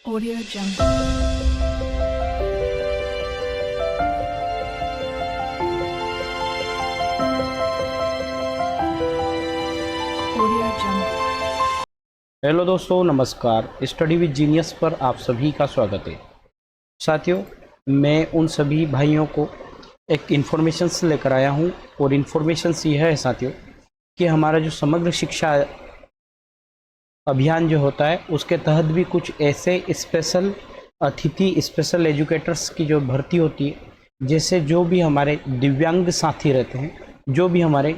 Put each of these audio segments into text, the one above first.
Audio Jungle. Audio Jungle. Hello दोस्तों, नमस्कार। Study with genius पर आप सभी का स्वागत है। साथियों, मैं उन सभी भाइयों को एक इन्फॉर्मेशन लेकर आया हूं और इन्फॉर्मेशन यह है साथियों कि हमारा जो समग्र शिक्षा अभियान जो होता है उसके तहत भी कुछ ऐसे स्पेशल अतिथि स्पेशल एजुकेटर्स की जो भर्ती होती है, जैसे जो भी हमारे दिव्यांग साथी रहते हैं, जो भी हमारे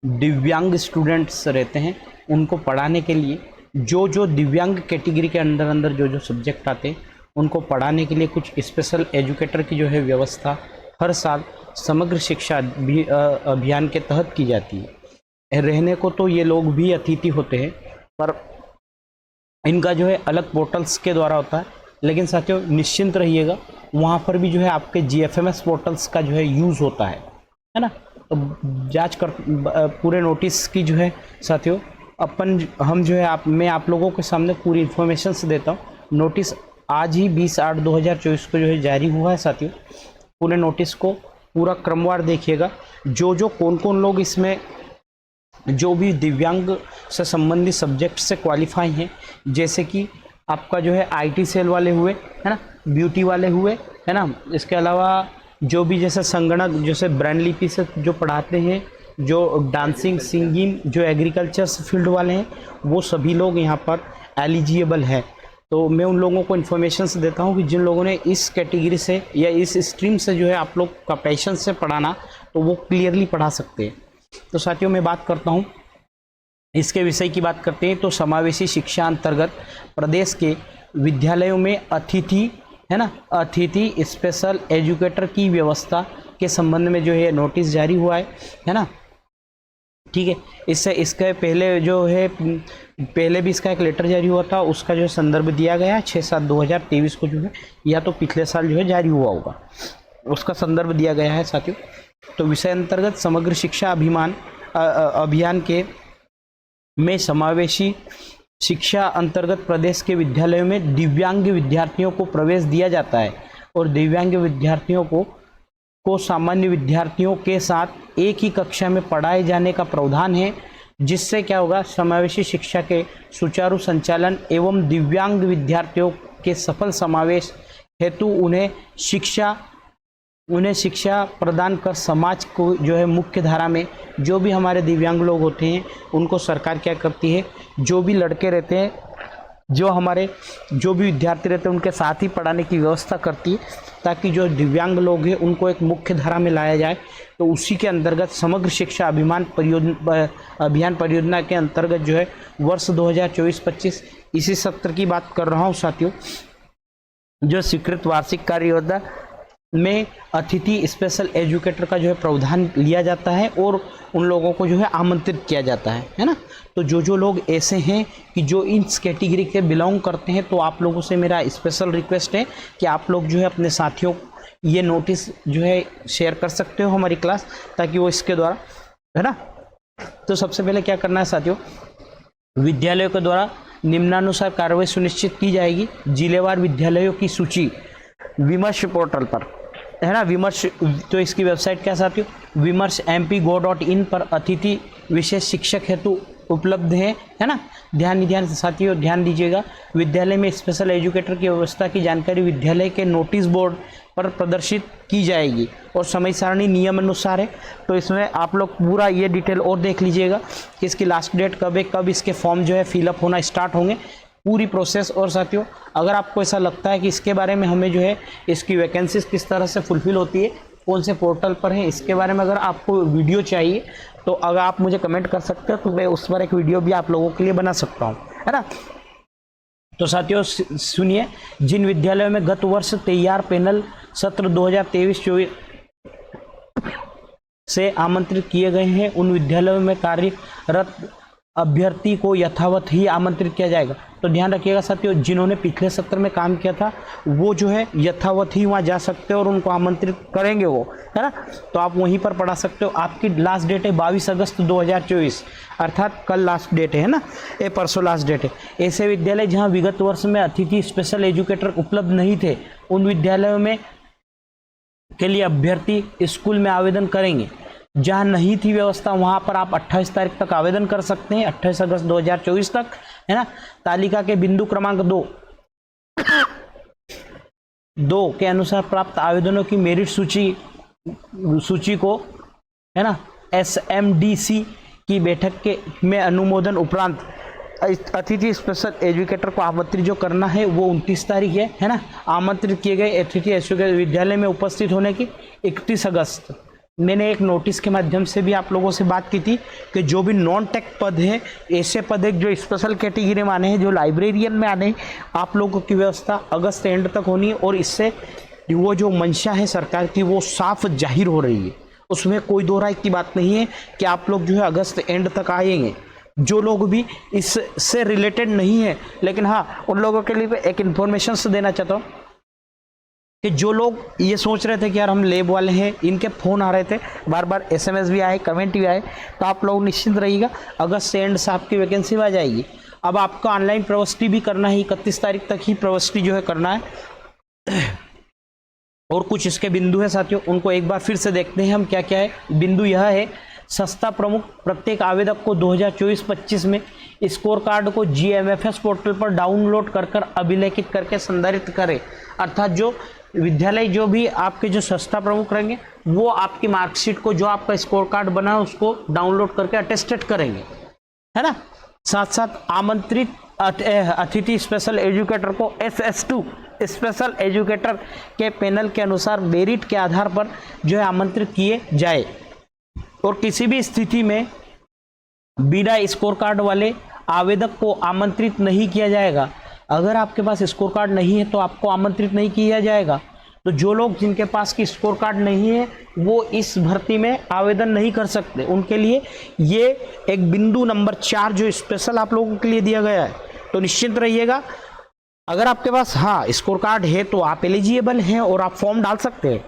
दिव्यांग स्टूडेंट्स रहते हैं, उनको पढ़ाने के लिए जो जो दिव्यांग कैटेगरी के अंदर जो सब्जेक्ट आते हैं उनको पढ़ाने के लिए कुछ स्पेशल एजुकेटर की जो है व्यवस्था हर साल समग्र शिक्षा अभियान के तहत की जाती है। रहने को तो ये लोग भी अतिथि होते हैं, पर इनका जो है अलग पोर्टल्स के द्वारा होता है। लेकिन साथियों निश्चिंत रहिएगा, वहाँ पर भी जो है आपके GFMS पोर्टल्स का जो है यूज़ होता है ना। तो जांच कर पूरे नोटिस की जो है साथियों हम जो है मैं आप लोगों के सामने पूरी इन्फॉर्मेशन देता हूँ। नोटिस आज ही 20/8/2024 को जो है जारी हुआ है साथियों। पूरे नोटिस को पूरा क्रमवार देखिएगा, जो कौन लोग इसमें जो भी दिव्यांग से संबंधित सब्जेक्ट से क्वालिफाई हैं, जैसे कि आपका जो है IT सेल वाले हुए, है ना, ब्यूटी वाले हुए, है ना। इसके अलावा जो भी जैसे संगणक, जैसे ब्रेन लिपि से जो पढ़ाते हैं, जो डांसिंग सिंगिंग, जो एग्रीकल्चर फील्ड वाले हैं, वो सभी लोग यहाँ पर एलिजिबल हैं। तो मैं उन लोगों को इन्फॉर्मेशन देता हूँ कि जिन लोगों ने इस कैटेगरी से या इस स्ट्रीम से जो है आप लोग का पैशन से पढ़ाना, तो वो क्लियरली पढ़ा सकते हैं। तो साथियों मैं बात करता हूँ, इसके विषय की बात करते हैं तो समावेशी शिक्षा अंतर्गत प्रदेश के विद्यालयों में अतिथि, है ना, अतिथि स्पेशल एजुकेटर की व्यवस्था के संबंध में जो है नोटिस जारी हुआ है ना। ठीक है, इससे इसके पहले जो है पहले भी इसका एक लेटर जारी हुआ था, उसका जो संदर्भ दिया गया है 6/7/2023 को जो है, या तो पिछले साल जो है जारी हुआ होगा, उसका संदर्भ दिया गया है साथियों। तो विषय अंतर्गत समग्र शिक्षा अभियान के में समावेशी शिक्षा अंतर्गत प्रदेश के विद्यालयों में दिव्यांग विद्यार्थियों को प्रवेश दिया जाता है और दिव्यांग विद्यार्थियों को सामान्य विद्यार्थियों के साथ एक ही कक्षा में पढ़ाए जाने का प्रावधान है, जिससे क्या होगा, समावेशी शिक्षा के सुचारू संचालन एवं दिव्यांग विद्यार्थियों के सफल समावेश हेतु उन्हें शिक्षा प्रदान कर समाज को जो है मुख्य धारा में जो भी हमारे दिव्यांग लोग होते हैं उनको सरकार क्या करती है, जो भी लड़के रहते हैं, जो भी विद्यार्थी रहते हैं, उनके साथ ही पढ़ाने की व्यवस्था करती है, ताकि जो दिव्यांग लोग हैं उनको एक मुख्य धारा में लाया जाए। तो उसी के अंतर्गत समग्र शिक्षा अभियान परियोजना के अंतर्गत जो है वर्ष 2024-25 इसी सत्र की बात कर रहा हूँ साथियों, जो स्वीकृत वार्षिक कार्य योजना में अतिथि स्पेशल एजुकेटर का जो है प्रावधान लिया जाता है और उन लोगों को जो है आमंत्रित किया जाता है ना। तो जो लोग ऐसे हैं कि जो इस कैटेगरी के बिलोंग करते हैं, तो आप लोगों से मेरा स्पेशल रिक्वेस्ट है कि आप लोग जो है अपने साथियों ये नोटिस जो है शेयर कर सकते हो हमारी क्लास, ताकि वो इसके द्वारा, है ना। तो सबसे पहले क्या करना है साथियों, विद्यालयों के द्वारा निम्नानुसार कार्रवाई सुनिश्चित की जाएगी। जिलेवार विद्यालयों की सूची विमर्श पोर्टल पर, है ना, विमर्श, तो इसकी वेबसाइट क्या साथियों, विमर्श mp.go.in पर अतिथि विशेष शिक्षक हेतु उपलब्ध है ना। ध्यान साथियों ध्यान दीजिएगा, विद्यालय में स्पेशल एजुकेटर की व्यवस्था की जानकारी विद्यालय के नोटिस बोर्ड पर प्रदर्शित की जाएगी और समय सारणी नियम अनुसार है। तो इसमें आप लोग पूरा ये डिटेल और देख लीजिएगा कि इसकी लास्ट डेट कब है, कब इसके फॉर्म जो है फिलअप होना स्टार्ट होंगे, पूरी प्रोसेस। और साथियों अगर आपको ऐसा लगता है कि इसके बारे में हमें जो है इसकी वैकेंसीज किस तरह से फुलफिल होती है, कौन से पोर्टल पर है, इसके बारे में अगर आपको वीडियो चाहिए, तो अगर आप मुझे कमेंट कर सकते हो तो मैं उस पर एक वीडियो भी आप लोगों के लिए बना सकता हूँ, है ना। तो साथियों सुनिए, जिन विद्यालयों में गत वर्ष तैयार पैनल सत्र 2023-24 से आमंत्रित किए गए हैं, उन विद्यालयों में कार्यरत अभ्यर्थी को यथावत ही आमंत्रित किया जाएगा। तो ध्यान रखिएगा साथियों, जिन्होंने पिछले सत्र में काम किया था वो जो है यथावत ही वहाँ जा सकते हैं और उनको आमंत्रित करेंगे वो, है ना। तो आप वहीं पर पढ़ा सकते हो। आपकी लास्ट डेट है 22 अगस्त 2024, अर्थात कल लास्ट डेट है ना, ये परसों लास्ट डेट है। ऐसे विद्यालय जहाँ विगत वर्ष में अतिथि स्पेशल एजुकेटर उपलब्ध नहीं थे, उन विद्यालयों में के लिए अभ्यर्थी स्कूल में आवेदन करेंगे। जहाँ नहीं थी व्यवस्था वहाँ पर आप 28 तारीख तक आवेदन कर सकते हैं, 28 अगस्त 2024 तक, है ना। तालिका के बिंदु क्रमांक 2 के अनुसार प्राप्त आवेदनों की मेरिट सूची को, है ना, SMDC की बैठक के में अनुमोदन उपरांत अतिथि स्पेशल एजुकेटर को आमंत्रित जो करना है वो 29 तारीख है ना। आमंत्रित किए गए अतिथि एजुकेटर विद्यालय में उपस्थित होने की 31 अगस्त। मैंने एक नोटिस के माध्यम से भी आप लोगों से बात की थी कि जो भी नॉन टेक पद है, ऐसे पद है जो स्पेशल कैटेगरी में आने हैं, जो लाइब्रेरियन में आने हैं, आप लोगों की व्यवस्था अगस्त एंड तक होनी है। और इससे वो जो मंशा है सरकार की वो साफ जाहिर हो रही है, उसमें कोई दो राय की बात नहीं है कि आप लोग जो है अगस्त एंड तक आएंगे। जो लोग भी इससे रिलेटेड नहीं है, लेकिन हाँ उन लोगों के लिए एक इन्फॉर्मेशन से देना चाहता हूँ कि जो लोग ये सोच रहे थे कि यार हम लैब वाले हैं, इनके फ़ोन आ रहे थे बार बार, SMS भी आए, कमेंट भी आए, तो आप लोग निश्चिंत रहिएगा, अगस्त से एंड से आपकी वैकेंसी आ जाएगी। अब आपका ऑनलाइन प्रविष्टि भी करना है, 31 तारीख तक ही प्रविष्टि जो है करना है। और कुछ इसके बिंदु है साथियों, उनको एक बार फिर से देखते हैं हम क्या क्या है। बिंदु यह है, संस्था प्रमुख प्रत्येक आवेदक को 2024-25 में स्कोर कार्ड को GMFS पोर्टल पर डाउनलोड कर अभिलेखित करके संधारित करें। अर्थात जो विद्यालय जो भी आपके जो संस्था प्रमुख रहेंगे वो आपकी मार्कशीट को, जो आपका स्कोर कार्ड बना है उसको डाउनलोड करके अटेस्टेड करेंगे, है ना। साथ साथ आमंत्रित अतिथि स्पेशल एजुकेटर को SS2 स्पेशल एजुकेटर के पैनल के अनुसार मेरिट के आधार पर जो है आमंत्रित किए जाए। और किसी भी स्थिति में बिना स्कोर कार्ड वाले आवेदक को आमंत्रित नहीं किया जाएगा। अगर आपके पास स्कोर कार्ड नहीं है तो आपको आमंत्रित नहीं किया जाएगा। तो जो लोग जिनके पास की स्कोर कार्ड नहीं है वो इस भर्ती में आवेदन नहीं कर सकते, उनके लिए ये एक बिंदु नंबर 4 जो स्पेशल आप लोगों के लिए दिया गया है। तो निश्चिंत रहिएगा, अगर आपके पास हाँ स्कोर कार्ड है तो आप एलिजिबल हैं और आप फॉर्म डाल सकते हैं।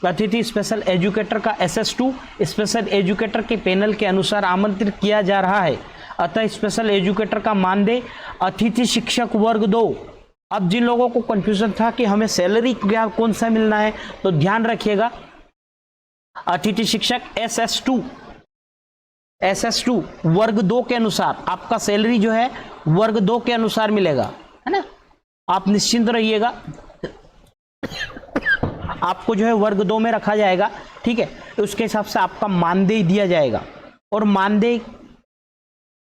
अतिथि स्पेशल एजुकेटर का SS2 स्पेशल एजुकेटर के पैनल के अनुसार आमंत्रित किया जा रहा है। अतः स्पेशल एजुकेटर का मानदेय अतिथि शिक्षक वर्ग 2। अब जिन लोगों को कंफ्यूजन था कि हमें सैलरी क्या कौन सा मिलना है, तो ध्यान रखिएगा, अतिथि शिक्षक SS2 वर्ग 2 के अनुसार आपका सैलरी जो है वर्ग 2 के अनुसार मिलेगा, है ना। आप निश्चिंत रहिएगा, आपको जो है वर्ग 2 में रखा जाएगा, ठीक है। उसके हिसाब से आपका मानदेय दिया जाएगा। और मानदेय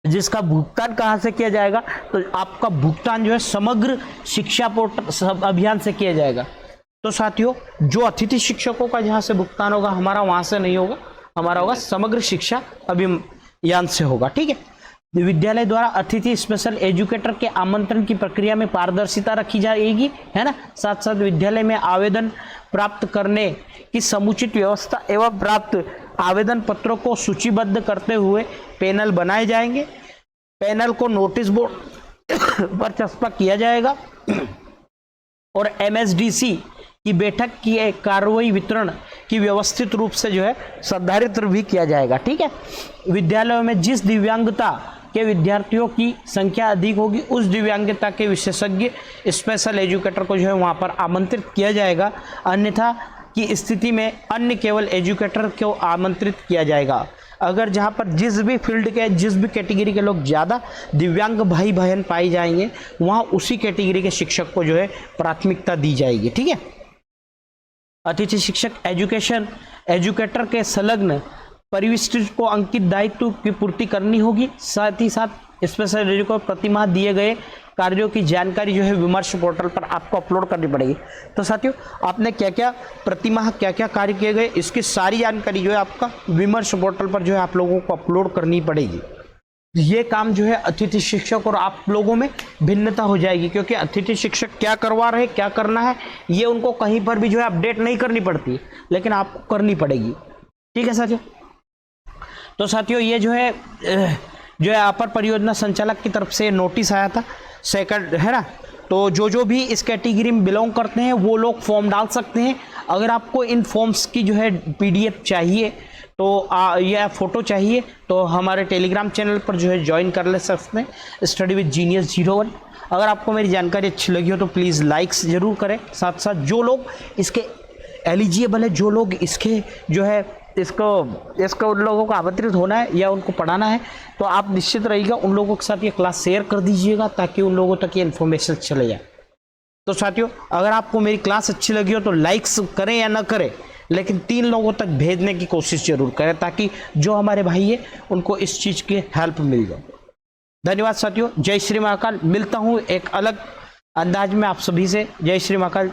जिसका भुगतान कहाँ से किया जाएगा, तो आपका भुगतान जो है समग्र शिक्षा पोर्टल अभियान से किया जाएगा। तो साथियों, जो अतिथि शिक्षकों का जहाँ से भुगतान होगा हमारा वहाँ से नहीं होगा, हमारा होगा समग्र शिक्षा अभियान से होगा, ठीक है। विद्यालय द्वारा अतिथि स्पेशल एजुकेटर के आमंत्रण की प्रक्रिया में पारदर्शिता रखी जाएगी, है ना। साथ साथ विद्यालय में आवेदन प्राप्त करने की समुचित व्यवस्था एवं प्राप्त आवेदन पत्रों को सूचीबद्ध करते हुए पैनल बनाए जाएंगे। पैनल को नोटिस बोर्ड पर चस्पा किया जाएगा और MSDC की बैठक की कार्रवाई वितरण की व्यवस्थित रूप से जो है संधारित भी किया जाएगा, ठीक है। विद्यालयों में जिस दिव्यांगता के विद्यार्थियों की संख्या अधिक होगी उस दिव्यांगता के विशेषज्ञ स्पेशल एजुकेटर को जो है वहाँ पर आमंत्रित किया जाएगा। अन्यथा की स्थिति में अन्य केवल एजुकेटर को आमंत्रित किया जाएगा। अगर जहाँ पर जिस भी फील्ड के, जिस भी कैटेगरी के लोग ज़्यादा दिव्यांग भाई बहन पाई जाएंगे वहाँ उसी कैटेगरी के शिक्षक को जो है प्राथमिकता दी जाएगी, ठीक है। अतिथि शिक्षक एजुकेटर के संलग्न परिविष्ट को अंकित दायित्व की पूर्ति करनी होगी। साथ ही साथ स्पेशल एजुकेटर को प्रतिमाह दिए गए कार्यों की जानकारी जो है विमर्श पोर्टल पर आपको अपलोड करनी पड़ेगी। तो साथियों, आपने क्या क्या प्रतिमाह क्या क्या कार्य किए गए इसकी सारी जानकारी जो है आपका विमर्श पोर्टल पर जो है आप लोगों को अपलोड करनी पड़ेगी। ये काम जो है अतिथि शिक्षक और आप लोगों में भिन्नता हो जाएगी, क्योंकि अतिथि शिक्षक क्या करवा रहे हैं, क्या करना है, ये उनको कहीं पर भी जो है अपडेट नहीं करनी पड़ती, लेकिन आपको करनी पड़ेगी, ठीक है साथियों। तो साथियों ये जो है अपर परियोजना संचालक की तरफ से नोटिस आया था, सेकंड है ना। तो जो भी इस कैटेगरी में बिलोंग करते हैं वो लोग फॉर्म डाल सकते हैं। अगर आपको इन फॉर्म्स की जो है PDF चाहिए तो या फोटो चाहिए तो हमारे टेलीग्राम चैनल पर जो है ज्वाइन कर ले सकते हैं, स्टडी विद जीनियस 01। अगर आपको मेरी जानकारी अच्छी लगी हो तो प्लीज़ लाइक्स ज़रूर करें। साथ साथ जो लोग इसके एलिजिबल है, जो लोग इसके जो है इसको उन लोगों को आमंत्रित होना है या उनको पढ़ाना है, तो आप निश्चित रहिएगा उन लोगों के साथ ये क्लास शेयर कर दीजिएगा ताकि उन लोगों तक ये इन्फॉर्मेशन चले जाए। तो साथियों अगर आपको मेरी क्लास अच्छी लगी हो तो लाइक्स करें या ना करें, लेकिन 3 लोगों तक भेजने की कोशिश जरूर करें ताकि जो हमारे भाई है उनको इस चीज़ की हेल्प मिल जाए। धन्यवाद साथियों। जय श्री महाकाल। मिलता हूँ एक अलग अंदाज में आप सभी से। जय श्री महाकाल।